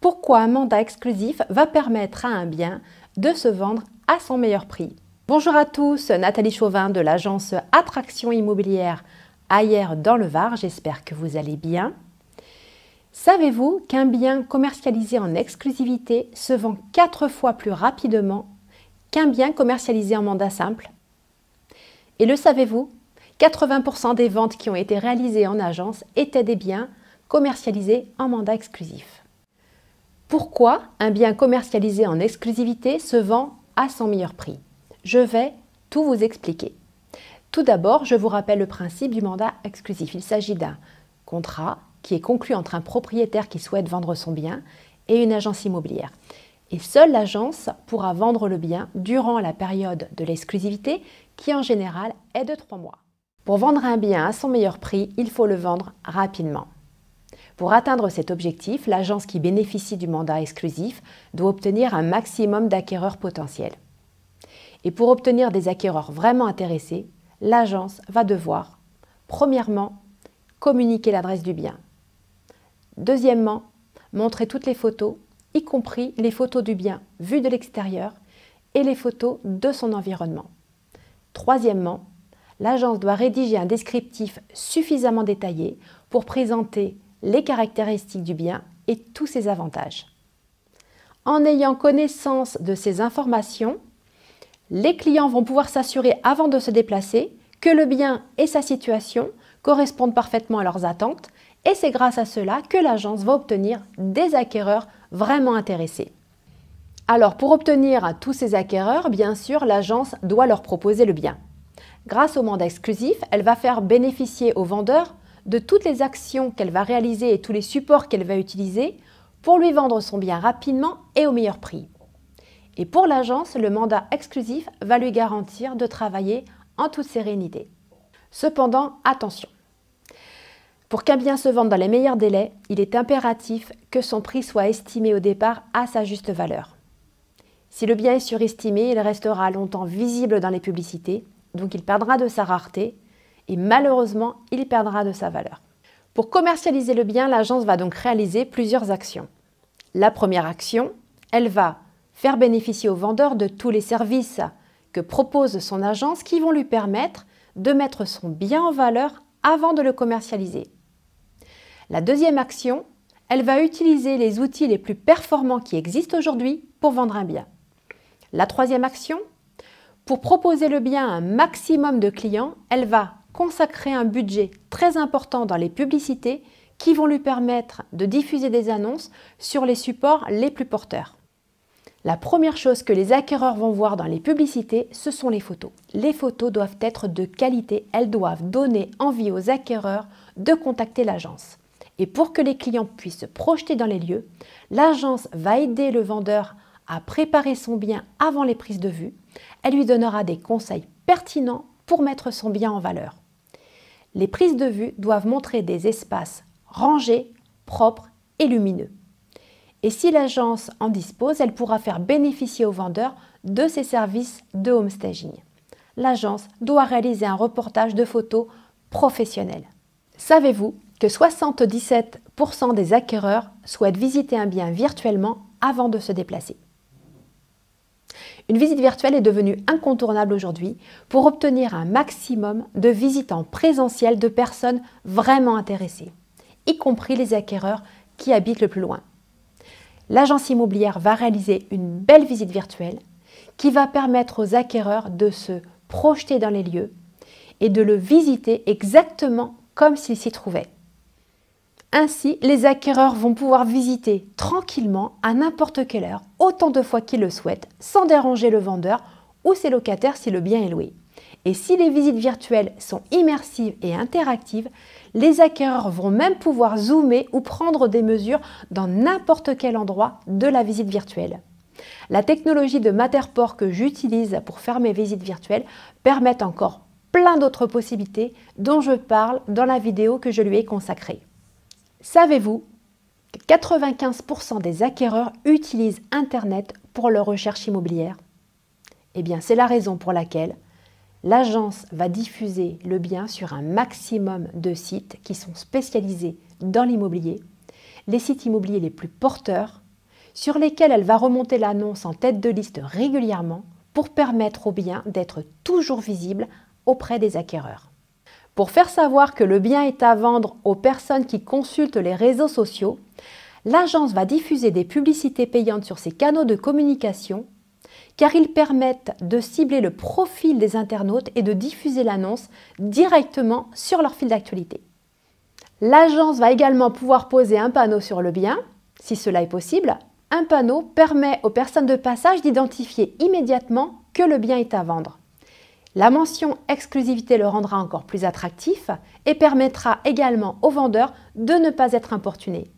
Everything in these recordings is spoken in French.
Pourquoi un mandat exclusif va permettre à un bien de se vendre à son meilleur prix? Bonjour à tous, Nathalie Chauvin de l'agence Attraction Immobilière Ayer dans le Var, j'espère que vous allez bien. Savez-vous qu'un bien commercialisé en exclusivité se vend 4 fois plus rapidement qu'un bien commercialisé en mandat simple? Et le savez-vous? 80% des ventes qui ont été réalisées en agence étaient des biens commercialisés en mandat exclusif. Pourquoi un bien commercialisé en exclusivité se vend à son meilleur prix? Je vais tout vous expliquer. Tout d'abord, je vous rappelle le principe du mandat exclusif. Il s'agit d'un contrat qui est conclu entre un propriétaire qui souhaite vendre son bien et une agence immobilière. Et seule l'agence pourra vendre le bien durant la période de l'exclusivité qui en général est de 3 mois. Pour vendre un bien à son meilleur prix, il faut le vendre rapidement. Pour atteindre cet objectif, l'agence qui bénéficie du mandat exclusif doit obtenir un maximum d'acquéreurs potentiels. Et pour obtenir des acquéreurs vraiment intéressés, l'agence va devoir, premièrement, communiquer l'adresse du bien. Deuxièmement, montrer toutes les photos, y compris les photos du bien vues de l'extérieur et les photos de son environnement. Troisièmement, l'agence doit rédiger un descriptif suffisamment détaillé pour présenter les caractéristiques du bien et tous ses avantages. En ayant connaissance de ces informations, les clients vont pouvoir s'assurer avant de se déplacer que le bien et sa situation correspondent parfaitement à leurs attentes et c'est grâce à cela que l'agence va obtenir des acquéreurs vraiment intéressés. Alors pour obtenir tous ces acquéreurs, bien sûr, l'agence doit leur proposer le bien. Grâce au mandat exclusif, elle va faire bénéficier aux vendeurs de toutes les actions qu'elle va réaliser et tous les supports qu'elle va utiliser pour lui vendre son bien rapidement et au meilleur prix. Et pour l'agence, le mandat exclusif va lui garantir de travailler en toute sérénité. Cependant, attention, pour qu'un bien se vende dans les meilleurs délais, il est impératif que son prix soit estimé au départ à sa juste valeur. Si le bien est surestimé, il restera longtemps visible dans les publicités, donc il perdra de sa rareté et malheureusement, il perdra de sa valeur. Pour commercialiser le bien, l'agence va donc réaliser plusieurs actions. La première action, elle va faire bénéficier au vendeur de tous les services que propose son agence qui vont lui permettre de mettre son bien en valeur avant de le commercialiser. La deuxième action, elle va utiliser les outils les plus performants qui existent aujourd'hui pour vendre un bien. La troisième action, pour proposer le bien à un maximum de clients, elle va consacrer un budget très important dans les publicités qui vont lui permettre de diffuser des annonces sur les supports les plus porteurs. La première chose que les acquéreurs vont voir dans les publicités, ce sont les photos. Les photos doivent être de qualité, elles doivent donner envie aux acquéreurs de contacter l'agence. Et pour que les clients puissent se projeter dans les lieux, l'agence va aider le vendeur à préparer son bien avant les prises de vue. Elle lui donnera des conseils pertinents pour mettre son bien en valeur. Les prises de vue doivent montrer des espaces rangés, propres et lumineux. Et si l'agence en dispose, elle pourra faire bénéficier au vendeur de ses services de home staging. L'agence doit réaliser un reportage de photos professionnel. Savez-vous que 77% des acquéreurs souhaitent visiter un bien virtuellement avant de se déplacer? Une visite virtuelle est devenue incontournable aujourd'hui pour obtenir un maximum de visites en présentiel de personnes vraiment intéressées, y compris les acquéreurs qui habitent le plus loin. L'agence immobilière va réaliser une belle visite virtuelle qui va permettre aux acquéreurs de se projeter dans les lieux et de le visiter exactement comme s'ils s'y trouvaient. Ainsi, les acquéreurs vont pouvoir visiter tranquillement à n'importe quelle heure, autant de fois qu'ils le souhaitent, sans déranger le vendeur ou ses locataires si le bien est loué. Et si les visites virtuelles sont immersives et interactives, les acquéreurs vont même pouvoir zoomer ou prendre des mesures dans n'importe quel endroit de la visite virtuelle. La technologie de Matterport que j'utilise pour faire mes visites virtuelles permet encore plein d'autres possibilités dont je parle dans la vidéo que je lui ai consacrée. Savez-vous que 95% des acquéreurs utilisent Internet pour leur recherche immobilière? Eh bien, c'est la raison pour laquelle l'agence va diffuser le bien sur un maximum de sites qui sont spécialisés dans l'immobilier, les sites immobiliers les plus porteurs sur lesquels elle va remonter l'annonce en tête de liste régulièrement pour permettre au bien d'être toujours visible auprès des acquéreurs. Pour faire savoir que le bien est à vendre aux personnes qui consultent les réseaux sociaux, l'agence va diffuser des publicités payantes sur ses canaux de communication car ils permettent de cibler le profil des internautes et de diffuser l'annonce directement sur leur fil d'actualité. L'agence va également pouvoir poser un panneau sur le bien, si cela est possible. Un panneau permet aux personnes de passage d'identifier immédiatement que le bien est à vendre. La mention exclusivité le rendra encore plus attractif et permettra également aux vendeurs de ne pas être importunés.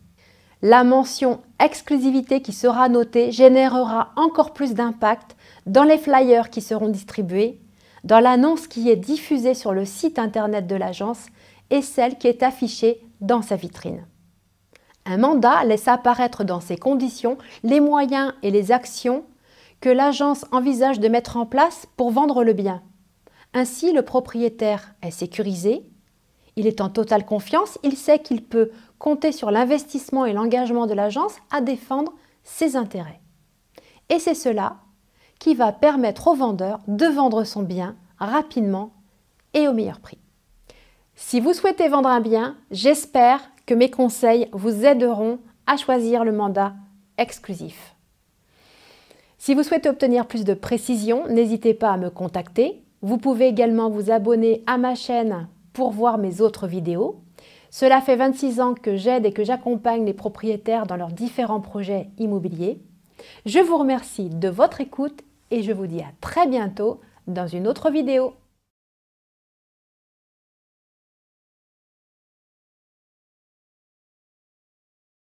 La mention exclusivité qui sera notée générera encore plus d'impact dans les flyers qui seront distribués, dans l'annonce qui est diffusée sur le site internet de l'agence et celle qui est affichée dans sa vitrine. Un mandat laisse apparaître dans ces conditions les moyens et les actions que l'agence envisage de mettre en place pour vendre le bien. Ainsi, le propriétaire est sécurisé, il est en totale confiance, il sait qu'il peut compter sur l'investissement et l'engagement de l'agence à défendre ses intérêts. Et c'est cela qui va permettre au vendeur de vendre son bien rapidement et au meilleur prix. Si vous souhaitez vendre un bien, j'espère que mes conseils vous aideront à choisir le mandat exclusif. Si vous souhaitez obtenir plus de précisions, n'hésitez pas à me contacter. Vous pouvez également vous abonner à ma chaîne pour voir mes autres vidéos. Cela fait 26 ans que j'aide et que j'accompagne les propriétaires dans leurs différents projets immobiliers. Je vous remercie de votre écoute et je vous dis à très bientôt dans une autre vidéo.